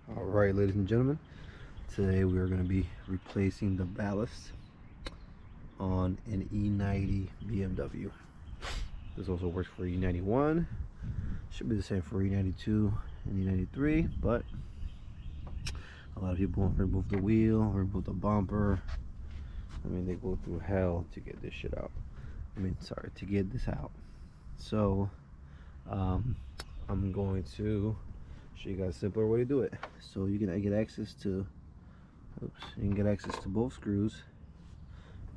All right, ladies and gentlemen, today we are going to be replacing the ballast on an e90 BMW. This also works for e91. Should be the same for e92 and e93, but a lot of people want to remove the wheel, remove the bumper. I mean, they go through hell to get this shit out. To get this out. So I'm going to show you guys a simpler way to do it. So you can get access to both screws.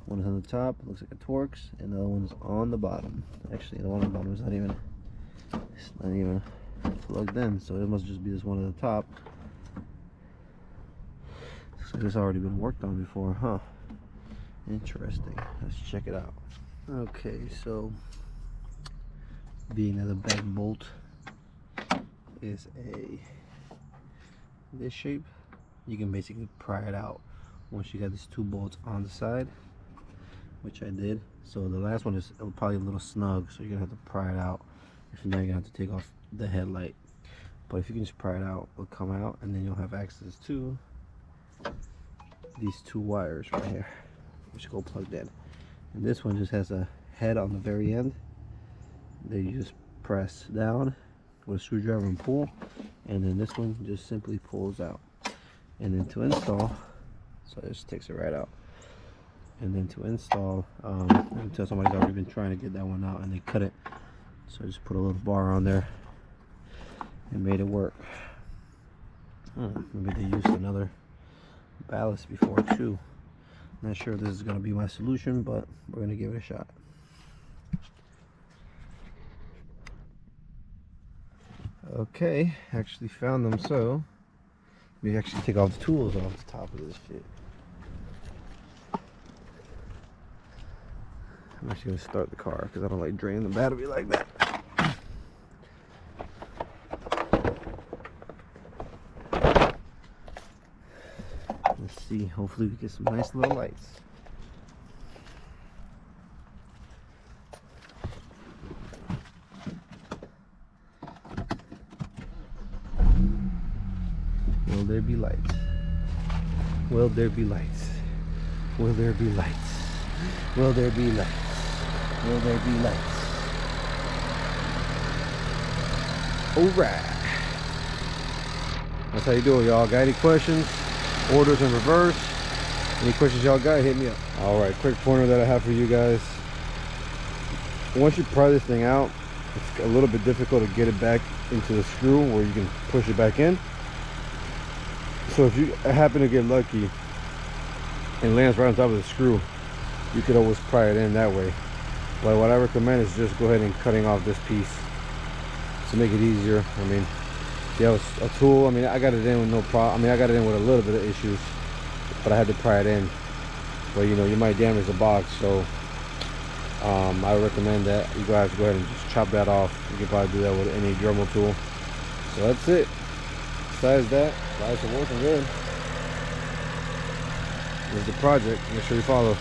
One is on the top, looks like it Torx, and the other one's on the bottom. Actually, the one on the bottom is not even plugged in, so it must just be this one at the top. So this has already been worked on before, huh? Interesting. Let's check it out. Okay, so being that the back bolt is this shape, you can basically pry it out once you got these two bolts on the side, which I did. So the last one is probably a little snug, so you're gonna have to pry it out. If not, you're gonna have to take off the headlight. But if you can just pry it out, it'll come out, and then you'll have access to these two wires right here, which go plugged in. And this one just has a head on the very end that you just press down with a screwdriver and pull, and then this one just simply pulls out. And then to install, so it just takes it right out. And then to install, until somebody's already been trying to get that one out and they cut it, so I just put a little bar on there and made it work. Maybe they used another ballast before too. Not sure if this is going to be my solution, but we're going to give it a shot. Okay, actually found them, so we actually take off the tools off the top of this shit. I'm actually going to start the car because I don't like draining the battery like that. Let's see, hopefully we get some nice little lights. Will there be lights? Will there be lights? Will there be lights? Will there be lights? Will there be lights? Alright. That's how you do it, y'all. Got any questions? Orders in reverse. Any questions y'all got, hit me up. Alright, quick pointer that I have for you guys. Once you pry this thing out, it's a little bit difficult to get it back into the screw where you can push it back in. So if you happen to get lucky and it lands right on top of the screw, you could always pry it in that way. But what I recommend is just go ahead and cutting off this piece to make it easier. I mean, if you have a tool, I mean, I got it in with no problem. I mean, I got it in with a little bit of issues, but I had to pry it in. But you know, you might damage the box, so I recommend that you guys go ahead and just chop that off. You can probably do that with any Dremel tool. So that's it. Besides that, lights are working good. This is the project. Make sure you follow.